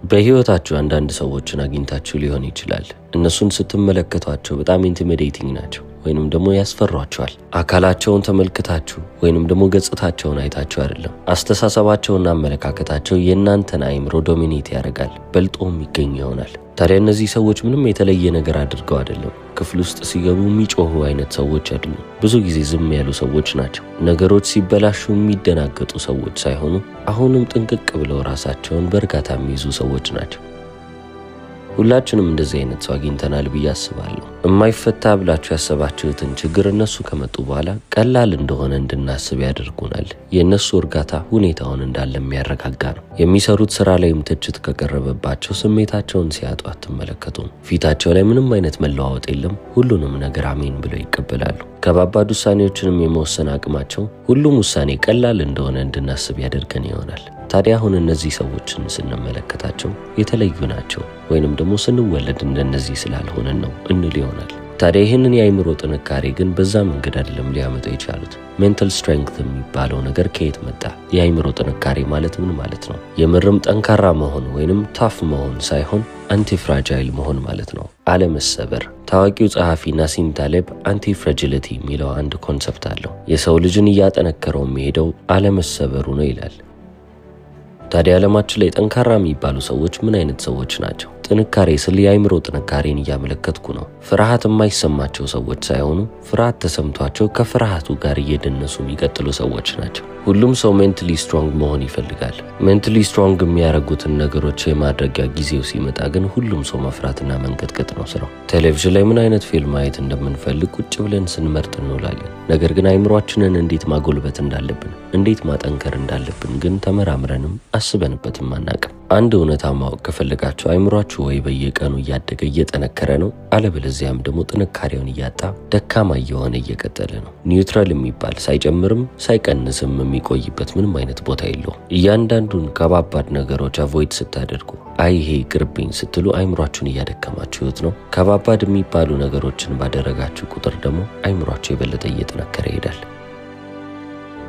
በህይወታችሁ አንዳንድ ሰዎችን አግኝታችሁ ሊሆን ይችላል። እነሱን ስትመለከቷቸው በጣም ኢንቲሚዴቲንግ ናቸው ወይንም ደግሞ ያስፈሯቸዋል። አካላቸውን ተመልክታችሁ ወይንም ደግሞ ገጽታቸውን አይታችሁ አይደለም። አስተሳሰባቸውና አመለካከታቸው የእናንተን አይምሮ ዶሚኔት ያደርጋል፣ በልጦም ይገኝ ይሆናል። ታዲያ እነዚህ ሰዎች ምንም የተለየ ነገር አድርገው አይደለም። ክፍል ውስጥ ሲገቡ የሚጮሁ አይነት ሰዎች አይደሉም። ብዙ ጊዜ ዝም ያሉ ሰዎች ናቸው። ነገሮች ሲበላሹ የሚደናገጡ ሰዎች ሳይሆኑ አሁንም ጥንቅቅ ብለው ራሳቸውን በእርጋታ የሚይዙ ሰዎች ናቸው። ሁላችንም እንደዚህ አይነት ሰው አግኝተናል ብዬ አስባለሁ። የማይፈታ ብላችሁ ያሰባችሁትን ችግር እነሱ ከመጡ በኋላ ቀላል እንደሆነ እንድናስብ ያደርጉናል። የእነሱ እርጋታ ሁኔታውን እንዳለ የሚያረጋጋ ነው። የሚሰሩት ስራ ላይም ትችት ከቀረበባቸው ስሜታቸውን ሲያጡ አትመለከቱም። ፊታቸው ላይ ምንም አይነት መለዋወጥ የለም። ሁሉንም ነገር አሜን ብለው ይቀበላሉ። ከባባድ ውሳኔዎችንም የመወሰን አቅማቸው ሁሉም ውሳኔ ቀላል እንደሆነ እንድናስብ ያደርገን ይሆናል። ታዲያ አሁን እነዚህ ሰዎችን ስንመለከታቸው የተለዩ ናቸው ወይንም ደግሞ ስንወለድ እንደነዚህ ስላልሆነን ነው እንል ይሆናል። ታዲያ ይህንን የአይምሮ ጥንካሬ ግን በዛ መንገድ አይደለም ሊያመጡ የቻሉት። ሜንታል ስትሬንግዝ የሚባለው ነገር ከየት መጣ? የአይምሮ ጥንካሬ ማለት ምን ማለት ነው? የምርም ጠንካራ መሆን ወይንም ታፍ መሆን ሳይሆን አንቲፍራጃይል መሆን ማለት ነው። አለመሰበር። ታዋቂው ጸሐፊ ናሲም ታሌብ አንቲፍራጂሊቲ የሚለው አንድ ኮንሰፕት አለው። የሰው ልጅን እያጠነከረው የሚሄደው አለመሰበሩ ነው ይላል። ታዲያ ዓለማችን ላይ ጠንካራ የሚባሉ ሰዎች ምን አይነት ሰዎች ናቸው? ጥንካሬ ስለ የአይምሮ ጥንካሬን እያመለከትኩ ነው። ፍርሃት የማይሰማቸው ሰዎች ሳይሆኑ ፍርሃት ተሰምቷቸው ከፍርሃቱ ጋር እየደነሱ የሚቀጥሉ ሰዎች ናቸው። ሁሉም ሰው ሜንታሊ ስትሮንግ መሆን ይፈልጋል። ሜንታሊ ስትሮንግ የሚያደርጉትን ነገሮች የማድረጊያ ጊዜው ሲመጣ ግን ሁሉም ሰው መፍራትና መንቀጥቀጥ ነው ስራው። ቴሌቪዥን ላይ ምን አይነት ፊልም ማየት እንደምንፈልግ ቁጭ ብለን ስንመርጥ እንውላለን። ነገር ግን አይምሮአችንን እንዴት ማጎልበት እንዳለብን፣ እንዴት ማጠንከር እንዳለብን ግን ተመራምረንም አስበንበትም አናውቅም። አንድ እውነታ ማወቅ ከፈለጋችሁ አይምሮአችሁ ወይ በየቀኑ እያደገ እየጠነከረ ነው፣ አለበለዚያም ደግሞ ጥንካሬውን እያጣ ደካማ እየሆነ እየቀጠለ ነው። ኒውትራል የሚባል ሳይጨምርም ሳይቀንስም የሚቆይበት ምንም አይነት ቦታ የለውም። እያንዳንዱን ከባባድ ነገሮች አቮይድ ስታደርጉ ይሄ ይቅርብኝ ስትሉ አይምሮአችሁን እያደከማችሁት ነው። ከባባድ የሚባሉ ነገሮችን ባደረጋችሁ ቁጥር ደግሞ አይምሮአችሁ የበለጠ እየጠነከረ ይሄዳል።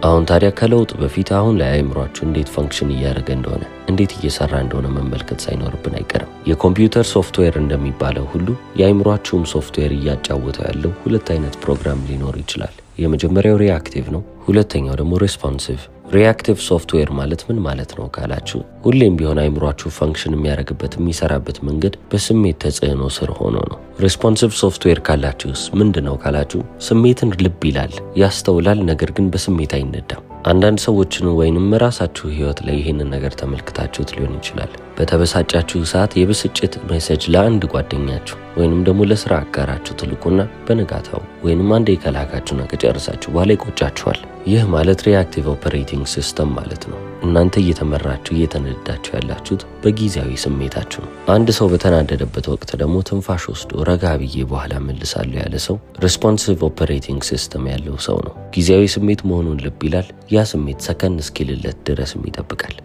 አሁን ታዲያ ከለውጥ በፊት አሁን ላይ አይምሮአችሁ እንዴት ፈንክሽን እያደረገ እንደሆነ እንዴት እየሰራ እንደሆነ መመልከት ሳይኖርብን አይቀርም። የኮምፒውተር ሶፍትዌር እንደሚባለው ሁሉ የአይምሮአችሁም ሶፍትዌር እያጫወተው ያለው ሁለት አይነት ፕሮግራም ሊኖር ይችላል። የመጀመሪያው ሪአክቲቭ ነው፣ ሁለተኛው ደግሞ ሬስፖንሲቭ። ሪአክቲቭ ሶፍትዌር ማለት ምን ማለት ነው ካላችሁ፣ ሁሌም ቢሆን አይምሮአችሁ ፈንክሽን የሚያደርግበት የሚሰራበት መንገድ በስሜት ተጽዕኖ ስር ሆኖ ነው። ሬስፖንሲቭ ሶፍትዌር ካላችሁስ ምንድነው ካላችሁ፣ ስሜትን ልብ ይላል፣ ያስተውላል፣ ነገር ግን በስሜት አይነዳም። አንዳንድ ሰዎችን ወይንም ራሳችሁ ህይወት ላይ ይሄንን ነገር ተመልክታችሁት ሊሆን ይችላል። በተበሳጫችሁ ሰዓት የብስጭት ሜሴጅ ለአንድ ጓደኛችሁ ወይንም ደግሞ ለስራ አጋራችሁ ትልቁና በነጋታው ወይንም አንዴ ከላካችሁና ከጨረሳችሁ በኋላ ይቆጫችኋል። ይህ ማለት ሪአክቲቭ ኦፐሬቲንግ ሲስተም ማለት ነው። እናንተ እየተመራችሁ እየተነዳችሁ ያላችሁት በጊዜያዊ ስሜታችሁ ነው። አንድ ሰው በተናደደበት ወቅት ደግሞ ትንፋሽ ወስዶ ረጋ ብዬ በኋላ መልሳለሁ ያለ ሰው ሬስፖንሲቭ ኦፐሬቲንግ ሲስተም ያለው ሰው ነው። ጊዜያዊ ስሜት መሆኑን ልብ ይላል። ያ ስሜት ሰከን እስኪልለት ድረስም ይጠብቃል።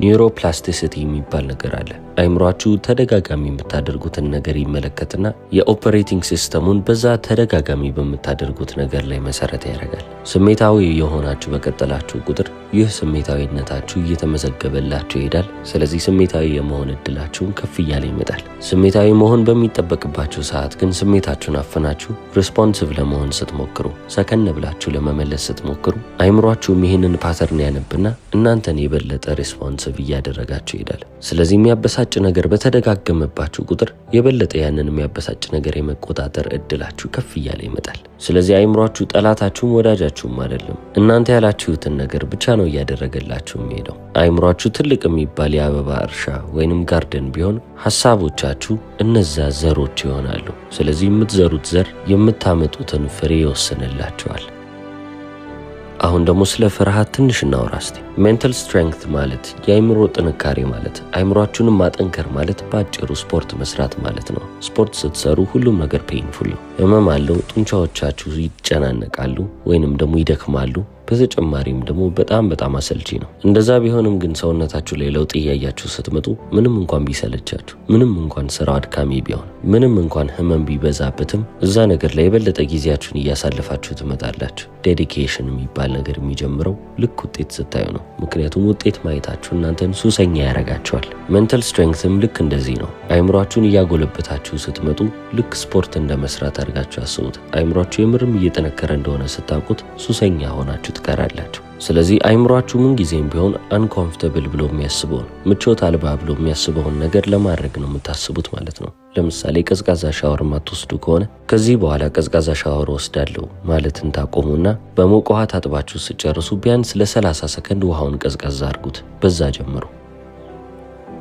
ኒውሮፕላስቲሲቲ የሚባል ነገር አለ። አይምሮአችሁ ተደጋጋሚ የምታደርጉትን ነገር ይመለከትና የኦፐሬቲንግ ሲስተሙን በዛ ተደጋጋሚ በምታደርጉት ነገር ላይ መሰረት ያደርጋል። ስሜታዊ የሆናችሁ በቀጠላችሁ ቁጥር ይህ ስሜታዊነታችሁ እየተመዘገበላችሁ ይሄዳል። ስለዚህ ስሜታዊ የመሆን እድላችሁን ከፍ እያለ ይመጣል። ስሜታዊ መሆን በሚጠበቅባችሁ ሰዓት ግን ስሜታችሁን አፈናችሁ ሬስፖንሲቭ ለመሆን ስትሞክሩ፣ ሰከን ብላችሁ ለመመለስ ስትሞክሩ አይምሮአችሁም ይህንን ፓተርን ያነብና እናንተን የበለጠ ሬስፖንሲቭ እያደረጋችሁ ይሄዳል። ስለዚህ የሚያበሳጭ ነገር በተደጋገመባችሁ ቁጥር የበለጠ ያንን የሚያበሳጭ ነገር የመቆጣጠር እድላችሁ ከፍ እያለ ይመጣል። ስለዚህ አይምሮአችሁ ጠላታችሁም ወዳጃችሁም አይደለም። እናንተ ያላችሁትን ነገር ብቻ ነው እያደረገላችሁ የሚሄደው። አይምሮአችሁ ትልቅ የሚባል የአበባ እርሻ ወይንም ጋርደን ቢሆን ሐሳቦቻችሁ እነዛ ዘሮች ይሆናሉ። ስለዚህ የምትዘሩት ዘር የምታመጡትን ፍሬ ይወስንላችኋል። አሁን ደግሞ ስለ ፍርሃት ትንሽ እናውራ እስቲ። ሜንታል ስትሬንግዝ ማለት የአይምሮ ጥንካሬ ማለት አይምሮአችሁን ማጠንከር ማለት ባጭሩ ስፖርት መስራት ማለት ነው። ስፖርት ስትሰሩ ሁሉም ነገር ፔንፉል ነው። ህመም አለው፣ ጡንቻዎቻችሁ ይጨናነቃሉ ወይንም ደግሞ ይደክማሉ። በተጨማሪም ደግሞ በጣም አሰልቺ ነው። እንደዛ ቢሆንም ግን ሰውነታችሁ ላይ ለውጥ እያያችሁ ስትመጡ ምንም እንኳን ቢሰለቻችሁ፣ ምንም እንኳን ስራው አድካሚ ቢሆን፣ ምንም እንኳን ህመም ቢበዛበትም እዛ ነገር ላይ የበለጠ ጊዜያችሁን እያሳለፋችሁ ትመጣላችሁ። ዴዲኬሽን የሚባል ነገር የሚጀምረው ልክ ውጤት ስታዩ ነው። ምክንያቱም ውጤት ማየታችሁ እናንተን ሱሰኛ ያደርጋችኋል። ሜንታል ስትሬንግዝም ልክ እንደዚህ ነው። አይምሯችሁን እያጎለበታችሁ ስትመጡ ልክ ስፖርት እንደመስራት አድርጋችሁ አስቡት። አይምሯችሁ የምርም እየጠነከረ እንደሆነ ስታውቁት ሱሰኛ ሆናችሁ ትቀራላችሁ። ስለዚህ አይምሯችሁ ምን ጊዜም ቢሆን አንኮምፎርታብል ብሎ የሚያስበውን ምቾት አልባ ብሎ የሚያስበውን ነገር ለማድረግ ነው የምታስቡት ማለት ነው። ለምሳሌ ቀዝቃዛ ሻወር ማትወስዱ ከሆነ ከዚህ በኋላ ቀዝቃዛ ሻወር ወስዳለሁ ማለትን ታቆሙና በሞቅ ውሃ ታጥባችሁ ስጨርሱ ቢያንስ ለ30 ሰከንድ ውሃውን ቀዝቃዛ አድርጉት። በዛ ጀምሩ።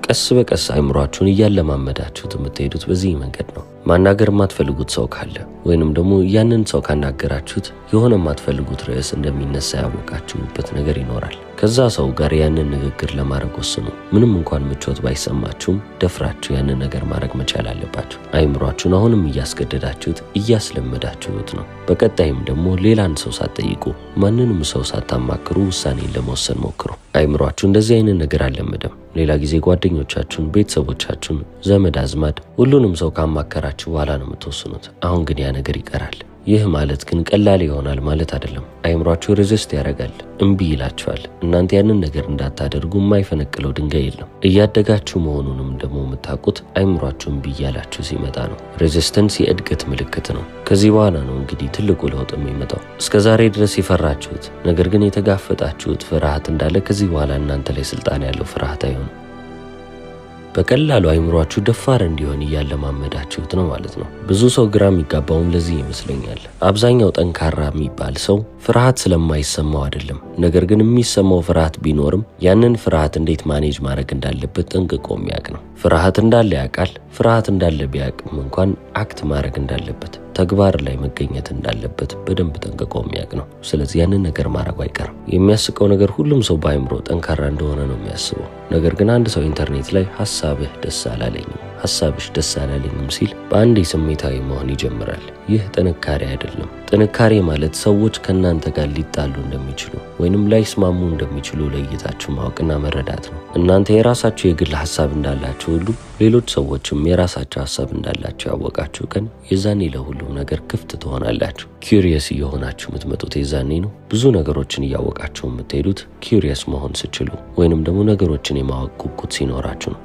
ቀስ በቀስ አይምሯችሁን እያለማመዳችሁት የምትሄዱት በዚህ መንገድ ነው። ማናገር የማትፈልጉት ሰው ካለ ወይንም ደግሞ ያንን ሰው ካናገራችሁት የሆነ የማትፈልጉት ርዕስ እንደሚነሳ ያወቃችሁበት ነገር ይኖራል። ከዛ ሰው ጋር ያንን ንግግር ለማድረግ ወስኑ። ምንም እንኳን ምቾት ባይሰማችሁም ደፍራችሁ ያንን ነገር ማድረግ መቻል አለባችሁ። አይምሯችሁን አሁንም እያስገደዳችሁት እያስለመዳችሁት ነው። በቀጣይም ደግሞ ሌላን ሰው ሳትጠይቁ ማንንም ሰው ሳታማክሩ ውሳኔን ለመወሰን ሞክሩ። አይምሯችሁ እንደዚህ አይነት ነገር አልለመደም። ሌላ ጊዜ ጓደኞቻችሁን፣ ቤተሰቦቻችሁን፣ ዘመድ አዝማድ ሁሉንም ሰው ካማከራችሁ በኋላ ነው የምትወስኑት። አሁን ግን ያ ነገር ይቀራል። ይህ ማለት ግን ቀላል ይሆናል ማለት አይደለም። አይምሯችሁ ሬዚስት ያደርጋል፣ እምቢ ይላችኋል። እናንተ ያንን ነገር እንዳታደርጉ የማይፈነቅለው ድንጋይ የለም። እያደጋችሁ መሆኑንም ደግሞ የምታውቁት አይምሯችሁ እምቢ እያላችሁ ሲመጣ ነው። ሬዚስተንስ የእድገት ምልክት ነው። ከዚህ በኋላ ነው እንግዲህ ትልቁ ለውጥ የሚመጣው። እስከዛሬ ድረስ የፈራችሁት ነገር ግን የተጋፈጣችሁት ፍርሃት እንዳለ ከዚህ በኋላ እናንተ ላይ ስልጣን ያለው ፍርሃት አይሆንም። በቀላሉ አይምሯችሁ ደፋር እንዲሆን እያለማመዳችሁት ነው ማለት ነው። ብዙ ሰው ግራ የሚጋባውም ለዚህ ይመስለኛል። አብዛኛው ጠንካራ የሚባል ሰው ፍርሃት ስለማይሰማው አይደለም። ነገር ግን የሚሰማው ፍርሃት ቢኖርም ያንን ፍርሃት እንዴት ማኔጅ ማድረግ እንዳለበት ጠንቅቆ የሚያውቅ ነው። ፍርሃት እንዳለ ያውቃል። ፍርሃት እንዳለ ቢያውቅም እንኳን አክት ማድረግ እንዳለበት፣ ተግባር ላይ መገኘት እንዳለበት በደንብ ጠንቅቆ የሚያውቅ ነው። ስለዚህ ያንን ነገር ማድረጉ አይቀርም። የሚያስቀው ነገር ሁሉም ሰው በአይምሮ ጠንካራ እንደሆነ ነው የሚያስበው። ነገር ግን አንድ ሰው ኢንተርኔት ላይ ሐሳብህ ደስ አላለኝም፣ ሐሳብሽ ደስ አላለኝም ሲል በአንዴ ስሜታዊ መሆን ይጀምራል። ይህ ጥንካሬ አይደለም። ጥንካሬ ማለት ሰዎች ከእናንተ ጋር ሊጣሉ እንደሚችሉ ወይንም ላይስማሙ እንደሚችሉ ለይታችሁ ማወቅና መረዳት ነው። እናንተ የራሳችሁ የግል ሐሳብ እንዳላችሁ ሁሉ ሌሎች ሰዎችም የራሳቸው ሐሳብ እንዳላቸው ያወቃችሁ ቀን የዛኔ ለሁሉም ነገር ክፍት ትሆናላችሁ። ኪዩሪየስ እየሆናችሁ የምትመጡት የዛኔ ነው። ብዙ ነገሮችን እያወቃችሁ የምትሄዱት ኪዩሪየስ መሆን ስችሉ ወይንም ደግሞ ነገሮችን የማወቅ ጉጉት ሲኖራችሁ ነው።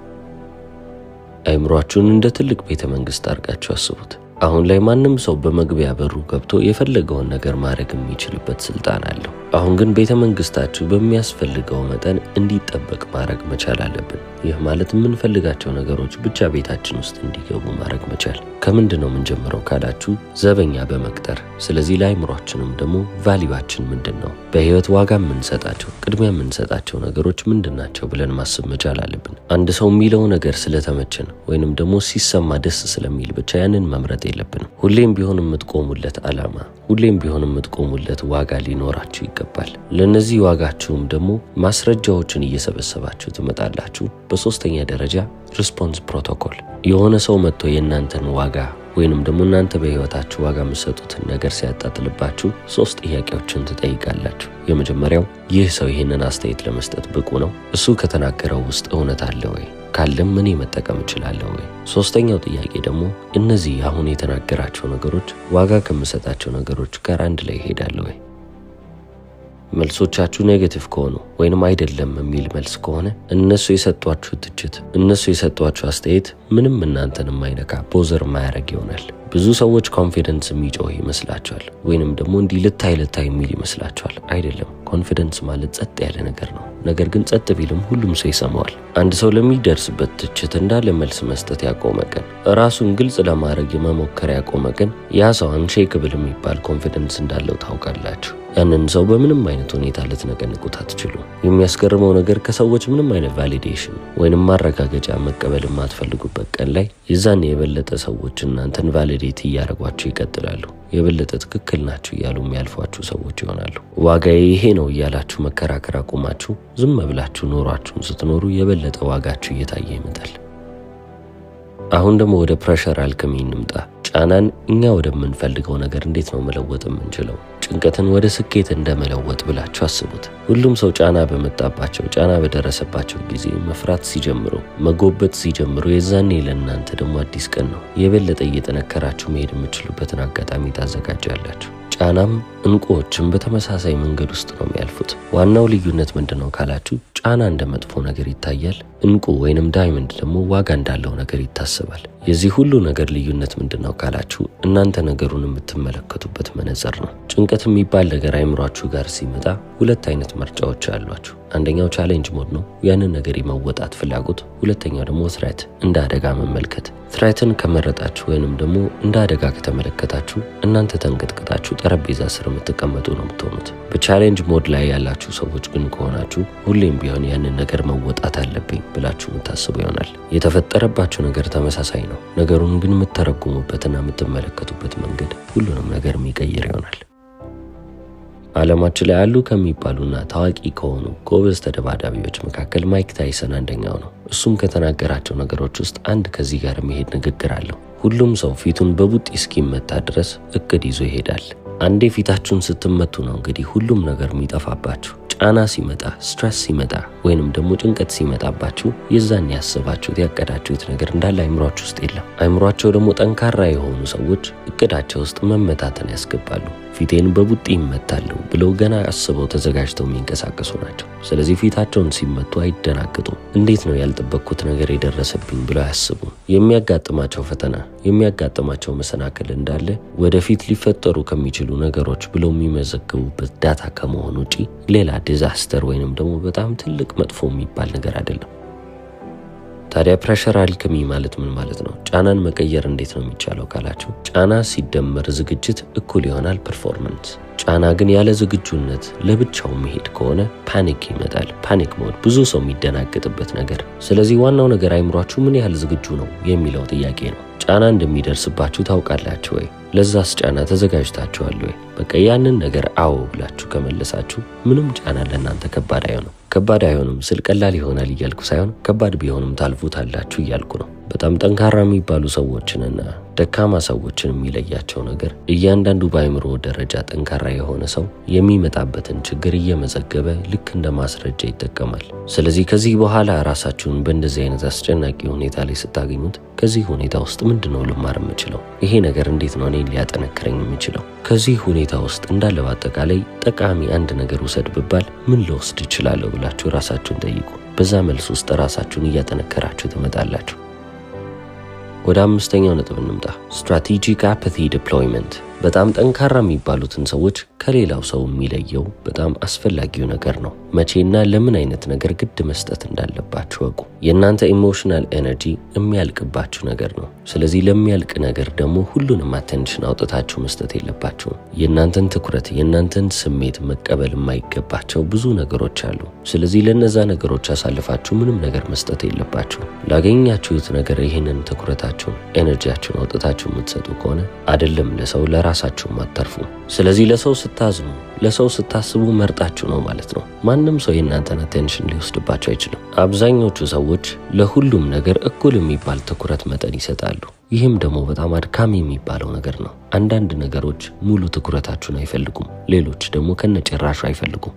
አይምሯችሁን እንደ ትልቅ ቤተ መንግስት አድርጋችሁ አስቡት። አሁን ላይ ማንም ሰው በመግቢያ በሩ ገብቶ የፈለገውን ነገር ማድረግ የሚችልበት ስልጣን አለው። አሁን ግን ቤተ መንግስታችሁ በሚያስፈልገው መጠን እንዲጠበቅ ማድረግ መቻል አለብን። ይህ ማለት የምንፈልጋቸው ነገሮች ብቻ ቤታችን ውስጥ እንዲገቡ ማድረግ መቻል። ከምንድነው የምንጀምረው ካላችሁ ዘበኛ በመቅጠር። ስለዚህ ለአይምሯችንም ደግሞ ቫልዩዋችን ምንድነው፣ በህይወት ዋጋ የምንሰጣቸው ቅድሚያ የምንሰጣቸው ነገሮች ምንድናቸው ብለን ማሰብ መቻል አለብን። አንድ ሰው የሚለው ነገር ስለተመቸን ወይንም ደግሞ ሲሰማ ደስ ስለሚል ብቻ ያንን መምረጥ የለብንም። ሁሌም ቢሆን የምትቆሙለት ዓላማ፣ ሁሌም ቢሆን የምትቆሙለት ዋጋ ሊኖራችሁ ይገባል። ለነዚህ ዋጋችሁም ደግሞ ማስረጃዎችን እየሰበሰባችሁ ትመጣላችሁ። በሶስተኛ ደረጃ ሪስፖንስ ፕሮቶኮል። የሆነ ሰው መጥቶ የእናንተን ዋጋ ወይንም ደግሞ እናንተ በህይወታችሁ ዋጋ የምትሰጡትን ነገር ሲያጣጥልባችሁ 3 ጥያቄዎችን ትጠይቃላችሁ። የመጀመሪያው ይህ ሰው ይህንን አስተያየት ለመስጠት ብቁ ነው? እሱ ከተናገረው ውስጥ እውነት አለ ወይ? ካለም እኔ መጠቀም እችላለሁ ወይ? ሶስተኛው ጥያቄ ደግሞ እነዚህ አሁን የተናገራቸው ነገሮች ዋጋ ከምሰጣቸው ነገሮች ጋር አንድ ላይ ይሄዳሉ ወይ? መልሶቻችሁ ኔጌቲቭ ከሆኑ ወይንም አይደለም የሚል መልስ ከሆነ እነሱ የሰጧችሁ ትችት፣ እነሱ የሰጧችሁ አስተያየት ምንም እናንተን የማይነካ ቦዘር ማያረግ ይሆናል። ብዙ ሰዎች ኮንፊደንስ የሚጮህ ይመስላቸዋል ወይንም ደግሞ እንዲህ ልታይ የሚል ይመስላቸዋል። አይደለም። ኮንፊደንስ ማለት ጸጥ ያለ ነገር ነው። ነገር ግን ጸጥ ቢልም ሁሉም ሰው ይሰማዋል። አንድ ሰው ለሚደርስበት ትችት እንዳለ መልስ መስጠት ያቆመ ቀን፣ ራሱን ግልጽ ለማድረግ የመሞከር ያቆመ ቀን ያ ሰው አንሼክብል የሚባል ኮንፊደንስ እንዳለው ታውቃላችሁ። ያንን ሰው በምንም አይነት ሁኔታ ልትነቀንቁት አትችሉም። የሚያስገርመው ነገር ከሰዎች ምንም አይነት ቫሊዴሽን ወይንም ማረጋገጫ መቀበል የማትፈልጉበት ቀን ላይ የዛኔ የበለጠ ሰዎች እናንተን ቫሊዴት እያደረጓችሁ ይቀጥላሉ። የበለጠ ትክክል ናችሁ እያሉ የሚያልፏችሁ ሰዎች ይሆናሉ። ዋጋዬ ይሄ ነው እያላችሁ መከራከር አቁማችሁ ዝም ብላችሁ ኖሯችሁን ስትኖሩ የበለጠ ዋጋችሁ እየታየ ይመጣል። አሁን ደግሞ ወደ ፕሬሸር አልከሚ እንምጣ። ጫናን እኛ ወደምንፈልገው ነገር እንዴት ነው መለወጥ የምንችለው? ጭንቀትን ወደ ስኬት እንደመለወጥ ብላችሁ አስቡት። ሁሉም ሰው ጫና በመጣባቸው ጫና በደረሰባቸው ጊዜ መፍራት ሲጀምሩ፣ መጎበት ሲጀምሩ የዛኔ ለእናንተ ደግሞ አዲስ ቀን ነው። የበለጠ እየጠነከራችሁ መሄድ የምትችሉበትን አጋጣሚ ታዘጋጃላችሁ። ጫናም እንቁዎችም በተመሳሳይ መንገድ ውስጥ ነው የሚያልፉት። ዋናው ልዩነት ምንድነው ካላችሁ ጫና እንደ መጥፎ ነገር ይታያል፣ እንቁ ወይንም ዳይመንድ ደግሞ ዋጋ እንዳለው ነገር ይታሰባል። የዚህ ሁሉ ነገር ልዩነት ምንድነው ካላችሁ እናንተ ነገሩን የምትመለከቱበት መነጽር ነው። ጭንቀት የሚባል ነገር አይምሯችሁ ጋር ሲመጣ ሁለት አይነት ምርጫዎች አሏችሁ። አንደኛው ቻሌንጅ ሞድ ነው፣ ያንን ነገር የመወጣት ፍላጎት። ሁለተኛው ደግሞ ትሬት፣ እንደ አደጋ መመልከት። ትሬትን ከመረጣችሁ ወይንም ደግሞ እንደ አደጋ ከተመለከታችሁ እናንተ ተንቀጥቅጣችሁ ጠረጴዛ ስር የምትቀመጡ ነው የምትሆኑት። በቻሌንጅ ሞድ ላይ ያላችሁ ሰዎች ግን ከሆናችሁ ሁሌም ቢሆን ያንን ነገር መወጣት አለብኝ ብላችሁ የምታስቡ ይሆናል። የተፈጠረባችሁ ነገር ተመሳሳይ ነው። ነገሩን ግን የምትተረጉሙበትና የምትመለከቱበት መንገድ ሁሉንም ነገር የሚቀይር ይሆናል። ዓለማችን ላይ አሉ ከሚባሉና ታዋቂ ከሆኑ ጎበዝ ተደባዳቢዎች መካከል ማይክ ታይሰን አንደኛው ነው። እሱም ከተናገራቸው ነገሮች ውስጥ አንድ ከዚህ ጋር የሚሄድ ንግግር አለው። ሁሉም ሰው ፊቱን በቡጢ እስኪመታ ድረስ እቅድ ይዞ ይሄዳል። አንዴ ፊታችሁን ስትመቱ ነው እንግዲህ ሁሉም ነገር የሚጠፋባችሁ። ጫና ሲመጣ፣ ስትረስ ሲመጣ ወይንም ደግሞ ጭንቀት ሲመጣባችሁ የዛን ያስባችሁት ያቀዳችሁት ነገር እንዳለ አይምሯችሁ ውስጥ የለም። አይምሯቸው ደግሞ ጠንካራ የሆኑ ሰዎች እቅዳቸው ውስጥ መመታትን ያስገባሉ። ፊቴን በቡጢ ይመታለሁ ብለው ገና አስበው ተዘጋጅተው የሚንቀሳቀሱ ናቸው። ስለዚህ ፊታቸውን ሲመቱ አይደናገጡም። እንዴት ነው ያልጠበቅኩት ነገር የደረሰብኝ ብለው አያስቡም። የሚያጋጥማቸው ፈተና፣ የሚያጋጥማቸው መሰናክል እንዳለ ወደፊት ሊፈጠሩ ከሚችሉ ነገሮች ብለው የሚመዘግቡበት ዳታ ከመሆኑ ውጪ ሌላ ዲዛስተር ወይንም ደግሞ በጣም ትልቅ መጥፎ የሚባል ነገር አይደለም። ታዲያ ፕሬሸር አልከሚ ማለት ምን ማለት ነው? ጫናን መቀየር እንዴት ነው የሚቻለው ካላችሁ ጫና ሲደመር ዝግጅት እኩል ይሆናል ፐርፎርማንስ። ጫና ግን ያለ ዝግጁነት ለብቻው መሄድ ከሆነ ፓኒክ ይመጣል። ፓኒክ ሞድ፣ ብዙ ሰው የሚደናገጥበት ነገር። ስለዚህ ዋናው ነገር አይምሯችሁ ምን ያህል ዝግጁ ነው የሚለው ጥያቄ ነው። ጫና እንደሚደርስባችሁ ታውቃላችሁ ወይ? ለዛስ ጫና ተዘጋጅታችኋል ወይ? በቃ ያንን ነገር አዎ ብላችሁ ከመለሳችሁ ምንም ጫና ለእናንተ ከባድ አይሆንም። ከባድ አይሆንም ስል ቀላል ይሆናል እያልኩ ሳይሆን ከባድ ቢሆንም ታልፉታላችሁ እያልኩ ነው። በጣም ጠንካራ የሚባሉ ሰዎችንና ደካማ ሰዎችን የሚለያቸው ነገር እያንዳንዱ በአይምሮ ደረጃ ጠንካራ የሆነ ሰው የሚመጣበትን ችግር እየመዘገበ ልክ እንደ ማስረጃ ይጠቀማል። ስለዚህ ከዚህ በኋላ ራሳችሁን በእንደዚህ አይነት አስጨናቂ ሁኔታ ላይ ስታገኙት ከዚህ ሁኔታ ውስጥ ምንድነው ልማር የምችለው? ይሄ ነገር እንዴት ነው እኔን ሊያጠነክረኝ የሚችለው? ከዚህ ሁኔታ ውስጥ እንዳለ በአጠቃላይ ጠቃሚ አንድ ነገር ውሰድ ብባል ምን ልወስድ እችላለሁ ብላችሁ ራሳችሁን ጠይቁ። በዛ መልስ ውስጥ ራሳችሁን እያጠነከራችሁ ትመጣላችሁ። ወደ አምስተኛው ነጥብ እንምጣ። ስትራቴጂክ አፓቲ ዲፕሎይመንት። በጣም ጠንካራ የሚባሉትን ሰዎች ከሌላው ሰው የሚለየው በጣም አስፈላጊው ነገር ነው። መቼና ለምን አይነት ነገር ግድ መስጠት እንዳለባችሁ ወቁ። የእናንተ ኢሞሽናል ኤነርጂ የሚያልቅባችሁ ነገር ነው። ስለዚህ ለሚያልቅ ነገር ደግሞ ሁሉንም አቴንሽን አውጥታችሁ መስጠት የለባችሁም። የእናንተን ትኩረት፣ የእናንተን ስሜት መቀበል የማይገባቸው ብዙ ነገሮች አሉ። ስለዚህ ለነዛ ነገሮች አሳልፋችሁ ምንም ነገር መስጠት የለባችሁ። ላገኛችሁት ነገር ይህንን ትኩረታችሁን፣ ኤነርጂያችሁን አውጥታችሁ የምትሰጡ ከሆነ አይደለም ለሰው ለራሳችሁም አትተርፉ። ስለዚህ ለሰው ስታዝኑ፣ ለሰው ስታስቡ መርጣችሁ ነው ማለት ነው። ማንም ሰው የእናንተን አቴንሽን ሊወስድባችሁ አይችልም። አብዛኞቹ ሰዎች ለሁሉም ነገር እኩል የሚባል ትኩረት መጠን ይሰጣሉ። ይህም ደግሞ በጣም አድካሚ የሚባለው ነገር ነው። አንዳንድ ነገሮች ሙሉ ትኩረታችሁን አይፈልጉም፣ ሌሎች ደግሞ ከነጭራሹ አይፈልጉም።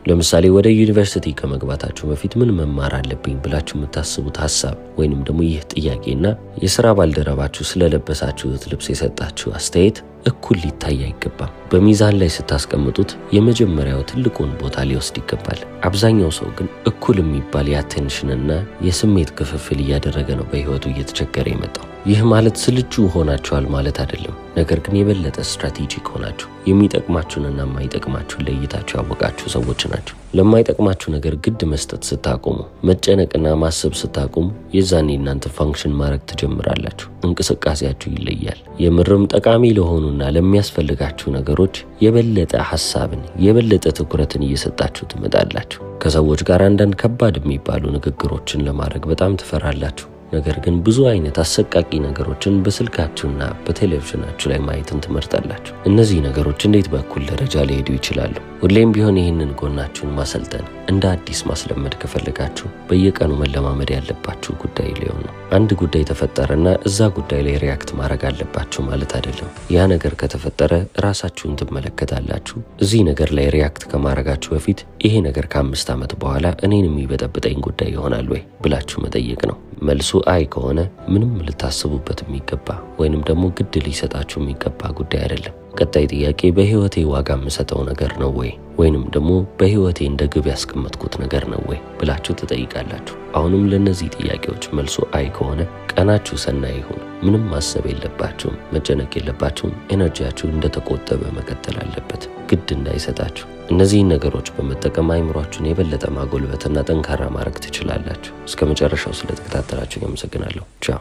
ለምሳሌ ወደ ዩኒቨርሲቲ ከመግባታችሁ በፊት ምን መማር አለብኝ ብላችሁ የምታስቡት ሐሳብ ወይንም ደግሞ ይህ ጥያቄና የሥራ ባልደረባችሁ ስለለበሳችሁት ልብስ የሰጣችሁ አስተያየት እኩል ሊታይ አይገባም። በሚዛን ላይ ስታስቀምጡት የመጀመሪያው ትልቁን ቦታ ሊወስድ ይገባል። አብዛኛው ሰው ግን እኩል የሚባል የአቴንሽንና የስሜት ክፍፍል እያደረገ ነው በህይወቱ እየተቸገረ የመጣው። ይህ ማለት ስልቹ ሆናችኋል ማለት አይደለም። ነገር ግን የበለጠ ስትራቴጂክ ሆናችሁ የሚጠቅማችሁንና የማይጠቅማችሁን ለይታችሁ ያወቃችሁ ሰዎች ናቸው። ለማይጠቅማችሁ ነገር ግድ መስጠት ስታቆሙ፣ መጨነቅና ማሰብ ስታቆሙ የዛኔ እናንተ ፋንክሽን ማድረግ ትጀምራላችሁ። እንቅስቃሴያችሁ ይለያል። የምርም ጠቃሚ ለሆኑና ለሚያስፈልጋችሁ ነገሮች የበለጠ ሐሳብን፣ የበለጠ ትኩረትን እየሰጣችሁ ትመጣላችሁ። ከሰዎች ጋር አንዳንድ ከባድ የሚባሉ ንግግሮችን ለማድረግ በጣም ትፈራላችሁ። ነገር ግን ብዙ አይነት አሰቃቂ ነገሮችን በስልካችሁና በቴሌቪዥናችሁ ላይ ማየትን ትመርጣላችሁ። እነዚህ ነገሮች እንዴት በኩል ደረጃ ሊሄዱ ይችላሉ? ሁሌም ቢሆን ይህንን ጎናችሁን ማሰልጠን እንደ አዲስ ማስለመድ ከፈለጋችሁ በየቀኑ መለማመድ ያለባችሁ ጉዳይ ሊሆን ነው። አንድ ጉዳይ ተፈጠረና እዛ ጉዳይ ላይ ሪያክት ማድረግ አለባችሁ ማለት አይደለም። ያ ነገር ከተፈጠረ ራሳችሁን ትመለከታላችሁ። እዚህ ነገር ላይ ሪያክት ከማድረጋችሁ በፊት ይሄ ነገር ከ5 ዓመት በኋላ እኔን የሚበጠብጠኝ ጉዳይ ይሆናል ወይ ብላችሁ መጠየቅ ነው። መልሱ አይ ከሆነ ምንም ልታስቡበት የሚገባ ወይንም ደግሞ ግድ ሊሰጣችሁ የሚገባ ጉዳይ አይደለም። ቀጣይ ጥያቄ በህይወቴ ዋጋ የምሰጠው ነገር ነው ወይ ወይንም ደግሞ በህይወቴ እንደ ግብ ያስቀመጥኩት ነገር ነው ወይ ብላችሁ ትጠይቃላችሁ። አሁንም ለነዚህ ጥያቄዎች መልሱ አይ ከሆነ ቀናችሁ ሰናይ ይሁን። ምንም ማሰብ የለባችሁም፣ መጨነቅ የለባችሁም። ኤነርጂያችሁ እንደተቆጠበ መቀጠል አለበት፣ ግድ እንዳይሰጣችሁ። እነዚህን ነገሮች በመጠቀም አይምሯችሁን የበለጠ ማጎልበትና ጠንካራ ማድረግ ትችላላችሁ። እስከ መጨረሻው ስለተከታተላችሁ አመሰግናለሁ። ቻው።